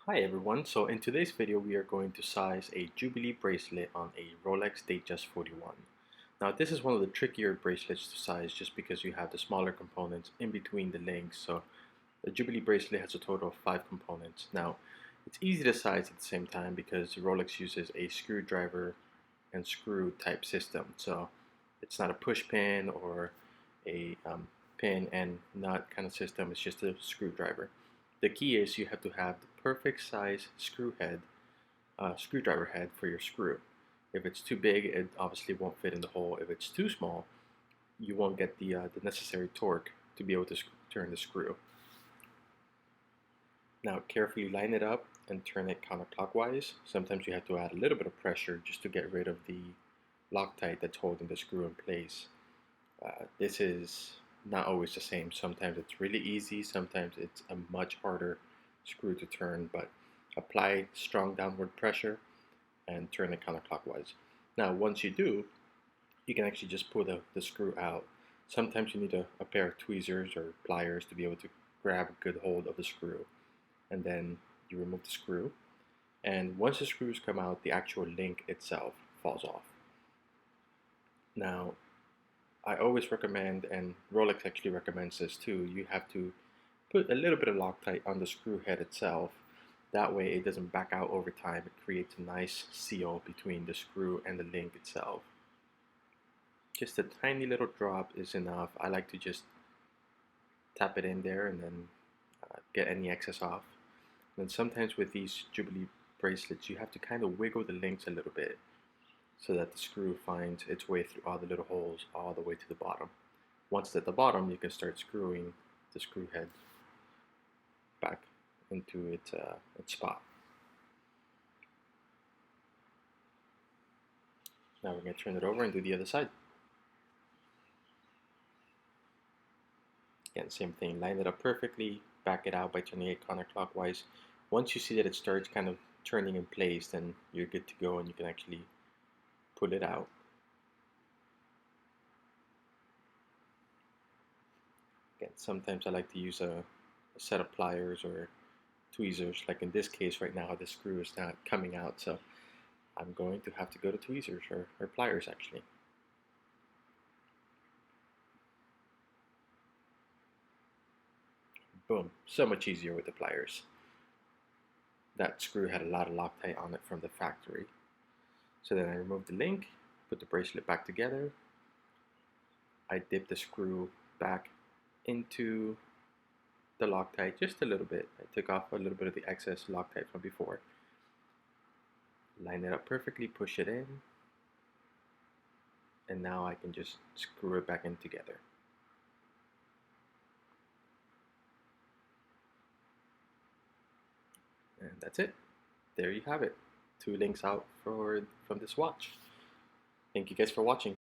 Hi everyone, so in today's video we are going to size a Jubilee bracelet on a Rolex Datejust 41. Now this is one of the trickier bracelets to size just because you have the smaller components in between the links. So the Jubilee bracelet has a total of 5 components. Now it's easy to size at the same time because Rolex uses a screwdriver and screw type system. So it's not a push pin or a pin and nut kind of system, it's just a screwdriver. The key is you have to have the perfect size screwdriver head for your screw. If it's too big, it obviously won't fit in the hole. If it's too small, you won't get the necessary torque to be able to turn the screw. Now carefully line it up and turn it counterclockwise. Sometimes you have to add a little bit of pressure just to get rid of the loctite that's holding the screw in place. This is not always the same. Sometimes it's really easy, sometimes it's a much harder screw to turn, but apply strong downward pressure and turn it counterclockwise. Now once you do, you can actually just pull the screw out. Sometimes you need a pair of tweezers or pliers to be able to grab a good hold of the screw, and then you remove the screw, and once the screws come out, the actual link itself falls off. Now I always recommend, and Rolex actually recommends this too, you have to put a little bit of Loctite on the screw head itself. That way it doesn't back out over time. It creates a nice seal between the screw and the link itself. Just a tiny little drop is enough. I like to just tap it in there and then get any excess off. And sometimes with these Jubilee bracelets, you have to kind of wiggle the links a little bit so that the screw finds its way through all the little holes all the way to the bottom. Once it's at the bottom, you can start screwing the screw head back into its spot. Now we're going to turn it over and do the other side. Again, same thing, line it up perfectly, back it out by turning it counterclockwise. Once you see that it starts kind of turning in place, then you're good to go and you can actually pull it out. Again, sometimes I like to use a set of pliers or tweezers. Like in this case right now, the screw is not coming out, so I'm going to have to go to tweezers or pliers actually. Boom, so much easier with the pliers. That screw had a lot of Loctite on it from the factory. So then I removed the link, put the bracelet back together. I dipped the screw back into the Loctite just a little bit. I took off a little bit of the excess Loctite from before. Line it up perfectly, push it in, and now I can just screw it back in together. And that's it. There you have it. 2 links out from this watch. Thank you guys for watching.